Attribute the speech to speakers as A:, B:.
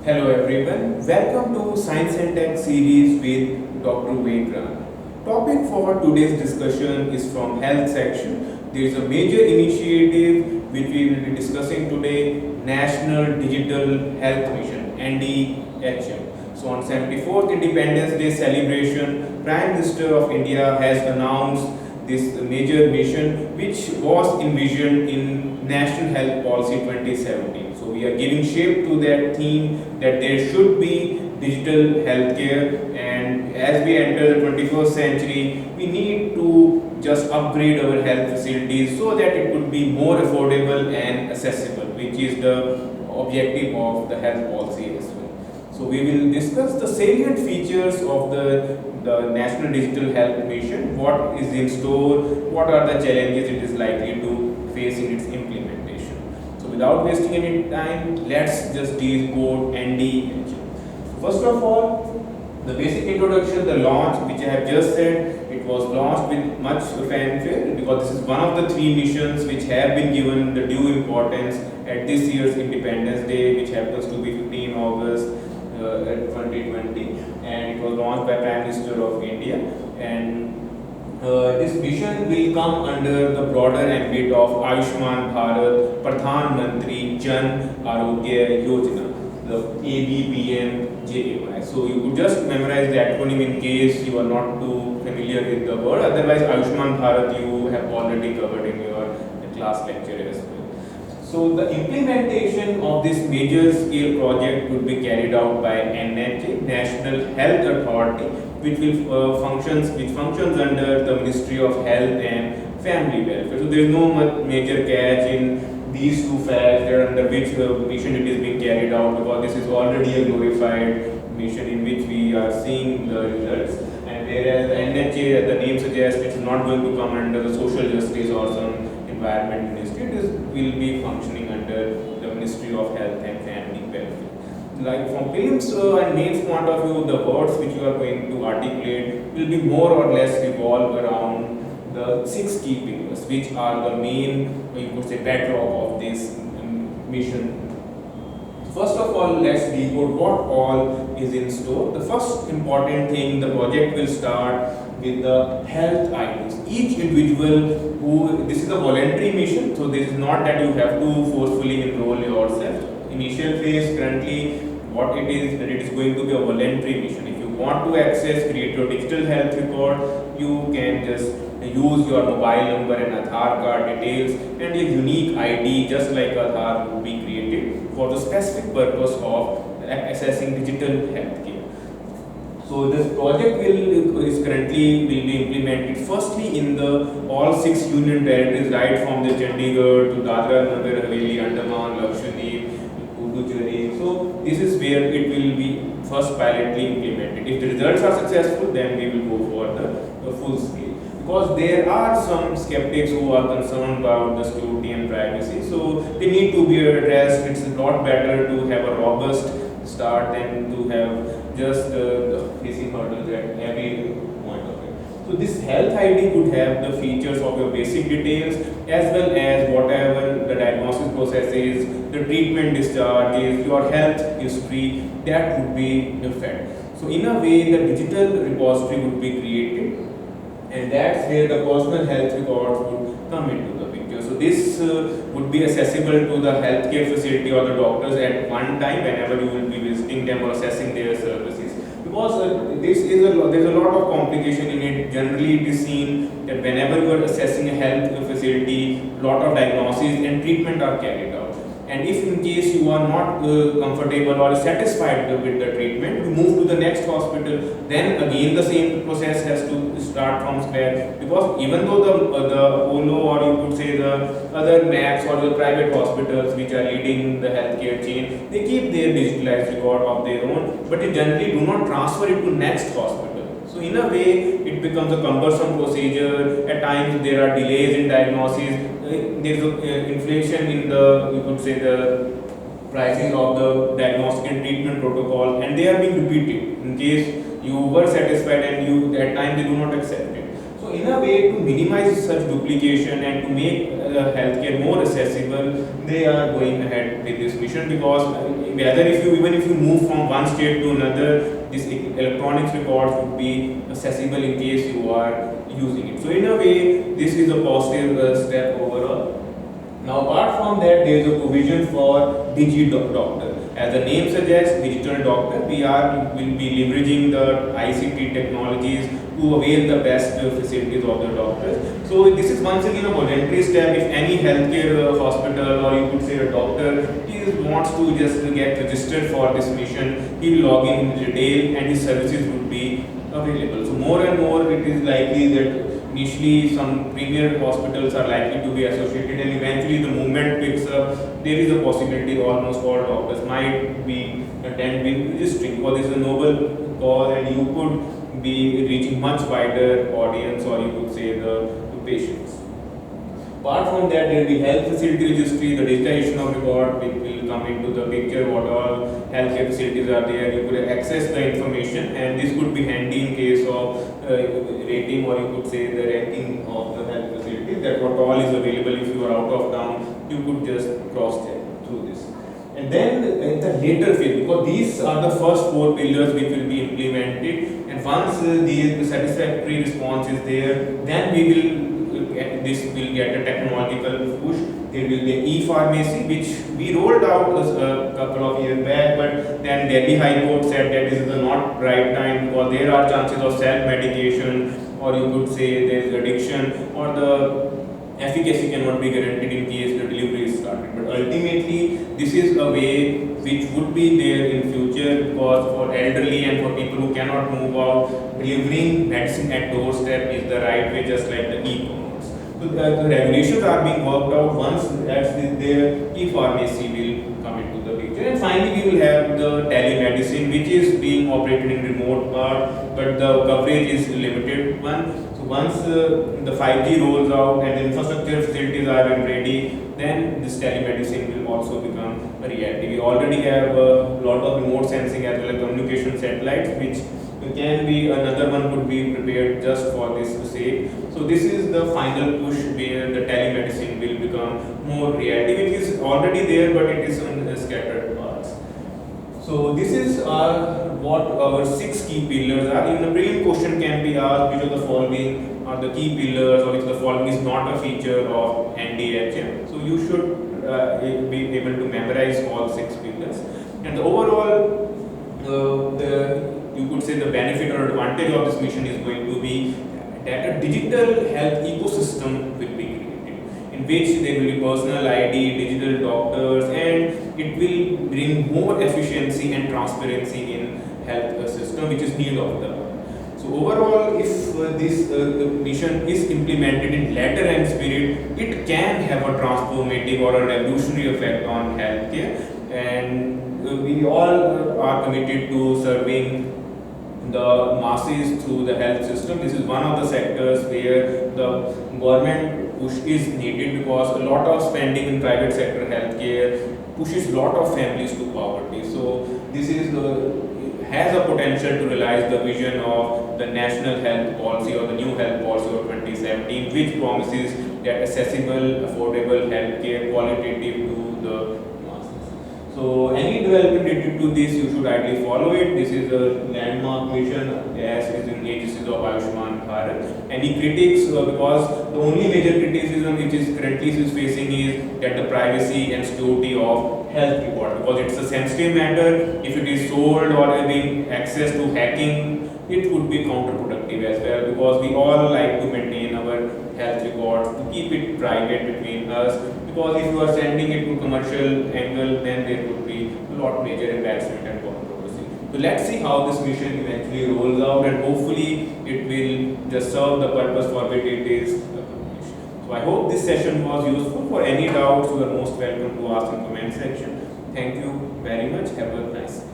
A: Hello everyone, welcome to Science and Tech series with Dr. Vedran. Topic for today's discussion is from health section. There is a major initiative which we will be discussing today, National Digital Health Mission (NDHM). So on 74th Independence Day celebration, Prime Minister of India has announced this major mission which was envisioned in National Health Policy 2017. So we are giving shape to that theme that there should be digital healthcare, and as we enter the 21st century we need to just upgrade our health facilities so that it could be more affordable and accessible, which is the objective of the health policy as well. So we will discuss the salient features of the National Digital Health Mission, what is in store, what are the challenges it is likely to face in its implementation. So without wasting any time, let's just decode NDHM. First of all, the basic introduction, the launch, which I have just said, it was launched with much fanfare because this is one of the three missions which have been given the due importance at this year's Independence Day, which happens to be 15 August 2020, and it was launched by Prime Minister of India. And this mission will come under the broader ambit of Ayushman Bharat Pradhan Mantri Jan Arogya Yojana, the ABPMJAY. So you could just memorize the acronym in case you are not too familiar with the word. Otherwise, Ayushman Bharat you have already covered in your class lecture as well. So the implementation of this major scale project would be carried out by NHA, National Health Authority, which functions under the Ministry of Health and Family Welfare. So there is no major catch in these two facts that under which mission it is being carried out, because this is already a glorified mission in which we are seeing the results. And whereas the NHA, as the name suggests, it is not going to come under the social justice or some environment ministry, will be functioning under the Ministry of Health and Family Welfare. Like from prelims and mains point of view, the words which you are going to articulate will be more or less revolve around the 6 key pillars, which are the main, you could say, bedrock of this mission. First of all, let's decode what all is in store. The first important thing, the project will start with the health IDs. Each individual this is a voluntary mission, so this is not that you have to forcefully enroll yourself. Initial phase, currently what it is, that it is going to be a voluntary mission. If you want to access, create your digital health record, you can just use your mobile number and Aadhaar card details, and a unique ID just like Aadhaar would be created for the specific purpose of accessing digital health care. So this project will be implemented firstly in the all 6 union territories, right from the Chandigarh to Dadra Nagar Haveli, Andaman, Lakshadweep, Puducherry. So this is where it will be first pilotly implemented. If the results are successful, then we will go for the full scale. Because there are some skeptics who are concerned about the security and privacy, so they need to be addressed. It's a lot better to have a robust start than to have just the facing hurdles at every point of it. So this health ID could have the features of your basic details as well as whatever the diagnosis process is, the treatment discharges, your health history, that would be fed. So in a way, the digital repository would be created, and that's where the personal health records would come into the picture. So this would be accessible to the healthcare facility or the doctors at one time whenever you will be visiting them or assessing their services. Because there's a lot of complication in it. Generally, it is seen that whenever you are assessing a health facility, lot of diagnosis and treatment are carried out. And if in case you are not comfortable or satisfied with the treatment, you move to the next hospital, then again the same process has to start from scratch. Because even though the Apollo, or you could say the other Max or the private hospitals which are leading the healthcare chain, they keep their digitalized record of their own, but they generally do not transfer it to next hospital. So in a way, it becomes a cumbersome procedure. At times there are delays in diagnosis. There is inflation in the, you could say, the prices of the diagnostic and treatment protocol, and they are being repeated in case you were satisfied and you at time they do not accept it. So in a way, to minimize such duplication and to make healthcare more accessible, they are going ahead with this mission, because whether if you even if you move from one state to another, this electronics records would be accessible in case you are using it. So in a way, this is a positive step overall. Now, apart from that, there is a provision for DigiDoctor. As the name suggests, digital doctor, will be leveraging the ICT technologies to avail the best facilities of the doctors. So this is once again a voluntary step. If any healthcare hospital, or you could say a doctor, he wants to just get registered for this mission, he will log in detail and his services would be available. So more and more it is likely that initially some premier hospitals are likely to be associated, and eventually the movement picks up. There is a possibility almost all doctors might be attending registering, because this is a noble cause and you could be reaching much wider audience, or you could say the patients. Apart from that, there will be health facility registry, the digitization of record, which will come into the picture. What all healthcare facilities are there, you could access the information, and this could be handy in case of rating, or you could say the ranking of the health facilities, that what all is available. If you are out of town, you could just cross check through this. And then in the later phase, because these are the first 4 pillars which will be implemented, and once the satisfactory response is there, then this will get a technological push. There will be e-pharmacy, which we rolled out a couple of years back, but then Delhi High Court said that this is the not right time, because there are chances of self-medication, or you could say there is addiction, or the efficacy cannot be guaranteed in case the delivery is started. But ultimately, this is a way which would be there in future, because for elderly and for people who cannot move out, delivering medicine at doorstep is the right way, just like the e-commerce. So the regulations are being worked out. Once that's there, e-pharmacy will come into the picture. And finally, we will have the telemedicine, which is being operated in remote part, but the coverage is limited one. So once the 5G rolls out and the infrastructure facilities are ready, then this telemedicine will also become a reality. We already have a lot of remote sensing as well as communication satellites, which can be another one could be prepared just for this sake. So this is the final push where the telemedicine will become more reality, which is already there, but it is on scattered parts. So this is what our 6 key pillars are. In the prelim question can be asked which of the following are the key pillars, or which of the following is not a feature of NDHM. So you should be able to memorize all 6 pillars. And the overall, you could say the benefit or advantage of this mission is going to be that a digital health ecosystem will be created, in which there will be personal ID, digital doctors, and it will bring more efficiency and transparency in health system, which is need of the hour. So overall, if this mission is implemented in letter and spirit, it can have a transformative or a revolutionary effect on healthcare, and we all are committed to serving the masses through the health system. This is one of the sectors where the government push is needed, because a lot of spending in private sector healthcare pushes a lot of families to poverty. So this is has a potential to realize the vision of the national health policy, or the new health policy of 2017, which promises that accessible, affordable healthcare, qualitative to the. So any development related to this, you should ideally follow it. This is a landmark mission, as is in agencies of Ayushman Bharat. Any critics, because the only major criticism which is currently is facing is that the privacy and security of health record, because it's a sensitive matter. If it is sold or having access to hacking, it would be counterproductive as well, because we all like to maintain our health records, to keep it private between us, because if you are sending it to commercial angle, then there would be a lot major embarrassment and controversy. So let's see how this mission eventually rolls out, and hopefully it will just serve the purpose for which it is accomplished. So I hope this session was useful. For any doubts, you are most welcome to ask in comment section. Thank you very much. Have a nice day.